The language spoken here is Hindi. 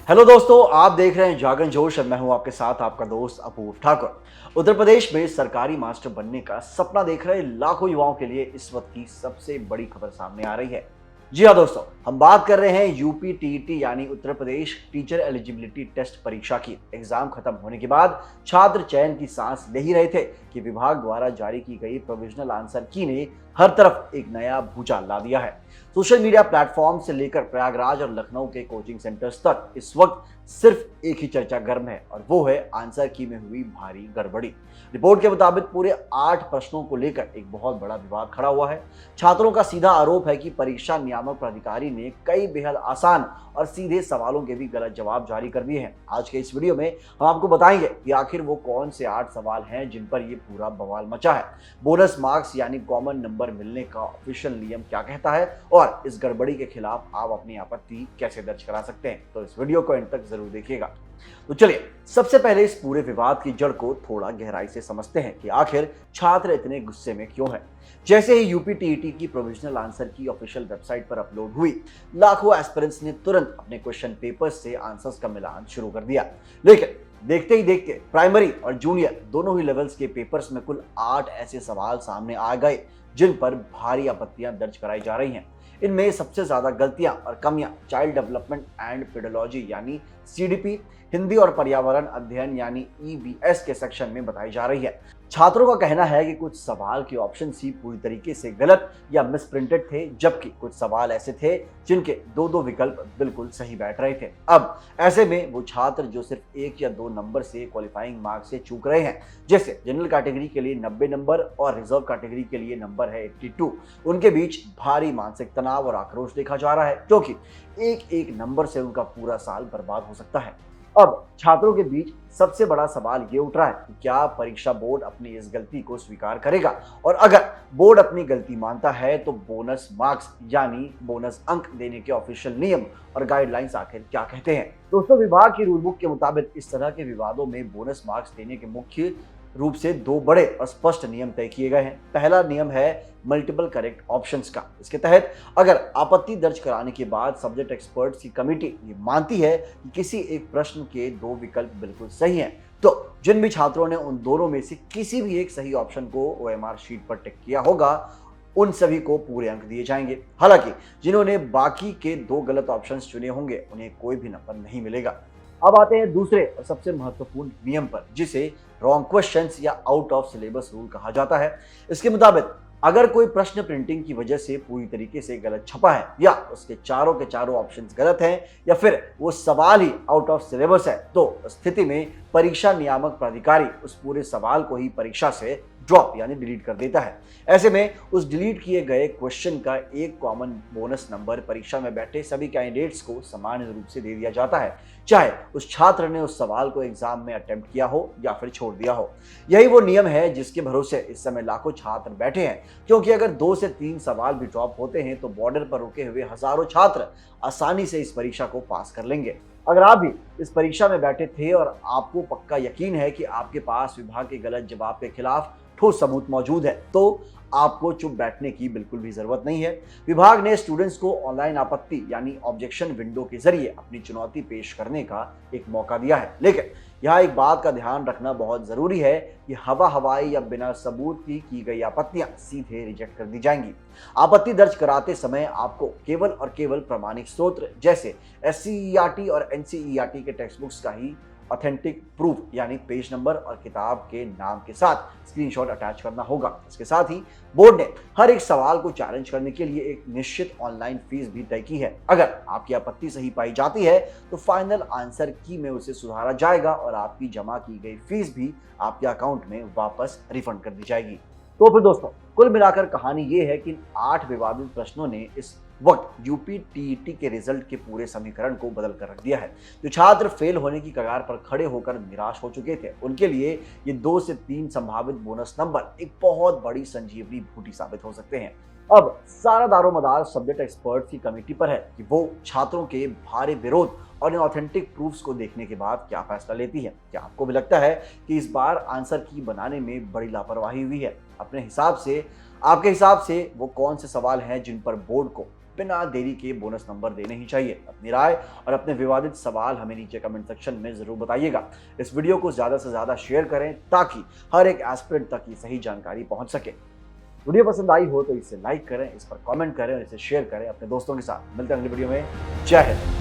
हेलो दोस्तों, आप देख रहे हैं जागरण जोश और मैं हूं आपके साथ आपका दोस्त अपूर्व ठाकुर। उत्तर प्रदेश में सरकारी मास्टर बनने का सपना देख रहे लाखों युवाओं के लिए इस वक्त की सबसे बड़ी खबर सामने आ रही है। जी हाँ दोस्तों, हम बात कर रहे हैं यूपी टीईटी यानी Uttar Pradesh teacher eligibility test परीक्षा की। एग्जाम खत्म होने के बाद छात्र चयन की सांस ले ही रहे थे कि विभाग द्वारा जारी की गई प्रोविजनल आंसर की ने हर तरफ एक नया भूचाल ला दिया है। सोशल मीडिया प्लेटफॉर्म से लेकर प्रयागराज और लखनऊ के कोचिंग सेंटर्स तक इस वक्त सिर्फ एक ही चर्चा गर्म है और वो है आंसर की में हुई भारी गड़बड़ी। रिपोर्ट के मुताबिक पूरे 8 प्रश्नों को लेकर एक बहुत बड़ा विवाद खड़ा हुआ है। छात्रों का सीधा आरोप है कि परीक्षा नियामक प्राधिकारी ने कई बेहद आसान और सीधे सवालों के भी गलत जवाब जारी कर दिए हैं। आज के इस वीडियो में हम आपको बताएंगे कि आखिर वो कौन से 8 सवाल हैं जिन पर ये पूरा बवाल मचा है, बोनस मार्क्स यानी कॉमन नंबर मिलने का ऑफिशियल नियम क्या कहता है और इस गड़बड़ी के खिलाफ आप अपनी आपत्ति कैसे दर्ज करा सकते हैं। तो इस वीडियो को एंड तक जरूर देखिएगा। तो चलिए सबसे पहले इस पूरे विवाद की जड़ को थोड़ा गहराई से समझते हैं कि आखिर छात्र इतने गुस्से में क्यों हैं। जैसे ही यूपी टीईटी की प्रोविजनल आंसर की ऑफिशियल वेबसाइट पर अपलोड हुई, लाखों एस्पिरेंट्स ने तुरंत अपने क्वेश्चन पेपर्स से आंसर्स का मिलान शुरू कर दिया। लेकिन देखते ही देखते प्राइमरी और जूनियर दोनों ही लेवल्स के पेपर्स में कुल 8 ऐसे सवाल सामने आ गए जिन पर भारी आपत्तियां दर्ज कराई जा रही हैं। इनमें सबसे ज्यादा गलतियां और कमियां चाइल्ड डेवलपमेंट एंड पेडोलॉजी यानी सीडीपी, हिंदी और पर्यावरण अध्ययन यानी ईवीएस के सेक्शन में बताई जा रही है। छात्रों का कहना है कि कुछ सवाल के ऑप्शन ही पूरी तरीके से गलत या मिसप्रिंटेड थे, जबकि कुछ सवाल ऐसे थे जिनके दो विकल्प बिल्कुल सही बैठ रहे थे। अब ऐसे में वो छात्र जो सिर्फ 1 या 2 नंबर से क्वालिफाइंग मार्क्स से चूक रहे हैं, जैसे जनरल कैटेगरी के लिए 90 नंबर और रिजर्व कैटेगरी के लिए नंबर है 82, उनके बीच भारी मानसिक तनाव और आक्रोश देखा जा रहा है, क्योंकि एक एक नंबर से उनका पूरा साल बर्बाद हो सकता है। अब छात्रों के बीच सबसे बड़ा सवाल ये उठ रहा है कि क्या परीक्षा बोर्ड अपनी इस गलती को स्वीकार करेगा, और अगर बोर्ड अपनी गलती मानता है तो बोनस मार्क्स यानी बोनस अंक देने के ऑफिशियल नियम और गाइडलाइंस आखिर क्या कहते हैं। दोस्तों, विभाग की रूल बुक के मुताबिक इस तरह के विवादों में बोनस मार्क्स देने के मुख्य रूप से 2 बड़े और स्पष्ट नियम तय किए गए हैं। पहला नियम है मल्टीपल करेक्ट ऑप्शंस का। इसके तहत अगर आपत्ति दर्ज कराने के बाद सब्जेक्ट एक्सपर्ट्स की कमेटी ये मानती है कि किसी एक प्रश्न के 2 विकल्प बिल्कुल सही हैं, तो जिन भी छात्रों ने उन दोनों में से किसी भी एक सही ऑप्शन को ओएमआर शीट पर टिक किया होगा, उन सभी को पूरे अंक दिए जाएंगे। हालांकि जिन्होंने बाकी के 2 गलत ऑप्शंस चुने होंगे उन्हें कोई भी नंबर नहीं मिलेगा। अब आते हैं दूसरे और सबसे महत्वपूर्ण नियम पर, जिसे रॉन्ग क्वेश्चंस या आउट ऑफ सिलेबस रूल कहा जाता है। इसके मुताबिक अगर कोई प्रश्न प्रिंटिंग की वजह से पूरी तरीके से गलत छपा है, या उसके चारों के चारों ऑप्शंस गलत हैं, या फिर वो सवाल ही आउट ऑफ सिलेबस है, तो स्थिति में परीक्षा नियामक प्राधिकारी उस पूरे सवाल को ही परीक्षा से ड्रॉप यानी डिलीट कर देता है। ऐसे में उस डिलीट किए गए क्वेश्चन का एक कॉमन बोनस नंबर परीक्षा में बैठे सभी कैंडिडेट्स को समान रूप से दे दिया जाता है, चाहे उस छात्र ने उस सवाल को एग्जाम में अटेम्प्ट किया हो या फिर छोड़ दिया हो। यही वो नियम है जिसके भरोसे इस समय लाखों छात्र बैठे हैं, क्योंकि अगर 2 से 3 सवाल भी ड्रॉप होते हैं तो बॉर्डर पर रुके हुए हजारों छात्र आसानी से इस परीक्षा को पास कर लेंगे। अगर आप भी इस परीक्षा में बैठे थे और आपको पक्का यकीन है कि आपके पास विभाग के गलत जवाब के खिलाफ ठोस सबूत मौजूद है, तो आपको चुप बैठने की बिल्कुल भी जरूरत नहीं है। विभाग ने स्टूडेंट्स को ऑनलाइन आपत्ति यानी ऑब्जेक्शन विंडो के जरिए अपनी चुनौती पेश करने का एक मौका दिया है। लेकिन यहाँ एक बात का ध्यान रखना बहुत जरूरी है कि हवाई या बिना सबूत की गई आपत्तियां सीधे रिजेक्ट कर दी जाएंगी। आपत्ति दर्ज कराते समय आपको केवल और केवल प्रमाणिक स्रोत जैसे एससीईआरटी और एनसीईआरटी के टेक्स्ट बुक्स का ही ऑथेंटिक प्रूफ यानी पेज नंबर और किताब के नाम के साथ स्क्रीनशॉट अटैच करना होगा। इसके साथ ही बोर्ड ने हर एक सवाल को चैलेंज करने के लिए एक निश्चित ऑनलाइन फीस भी तय की है। अगर आपकी आपत्ति सही पाई जाती है तो फाइनल आंसर की में उसे सुधारा जाएगा और आपकी जमा की गई फीस भी आपके अकाउंट में वापस रिफंड कर दी जाएगी। तो फिर दोस्तों, कुल मिलाकर कहानी ये है कि 8 विवादित प्रश्नों ने इस वक्त यूपी टीईटी के रिजल्ट के पूरे समीकरण को बदल कर रख दिया है। जो छात्र फेल होने की कगार पर खड़े होकर निराश हो चुके थे, उनके लिए ये 2 से 3 संभावित बोनस नंबर एक बहुत बड़ी संजीवनी बूटी साबित हो सकते हैं। अब सारा दारोमदार सब्जेक्ट एक्सपर्ट की कमेटी पर है कि वो छात्रों के भारी विरोध और इन ऑथेंटिक प्रूफ्स को देखने के बाद क्या फैसला लेती है। क्या आपको भी लगता है कि इस बार आंसर की बनाने में बड़ी लापरवाही हुई है? अपने हिसाब से, आपके हिसाब से वो कौन से सवाल हैं जिन पर बोर्ड को बिना देरी के बोनस नंबर देने ही चाहिए। अपनी राय और अपने विवादित सवाल हमें नीचे कमेंट सेक्शन में जरूर बताइएगा। इस वीडियो को ज्यादा से ज्यादा शेयर करें ताकि हर एक एस्पिरेंट तक ये सही जानकारी पहुंच सके। वीडियो पसंद आई हो तो इसे लाइक करें, इस पर कमेंट करें और इसे शेयर करें अपने दोस्तों के साथ। मिलते हैं अगली वीडियो में। जय हिंद।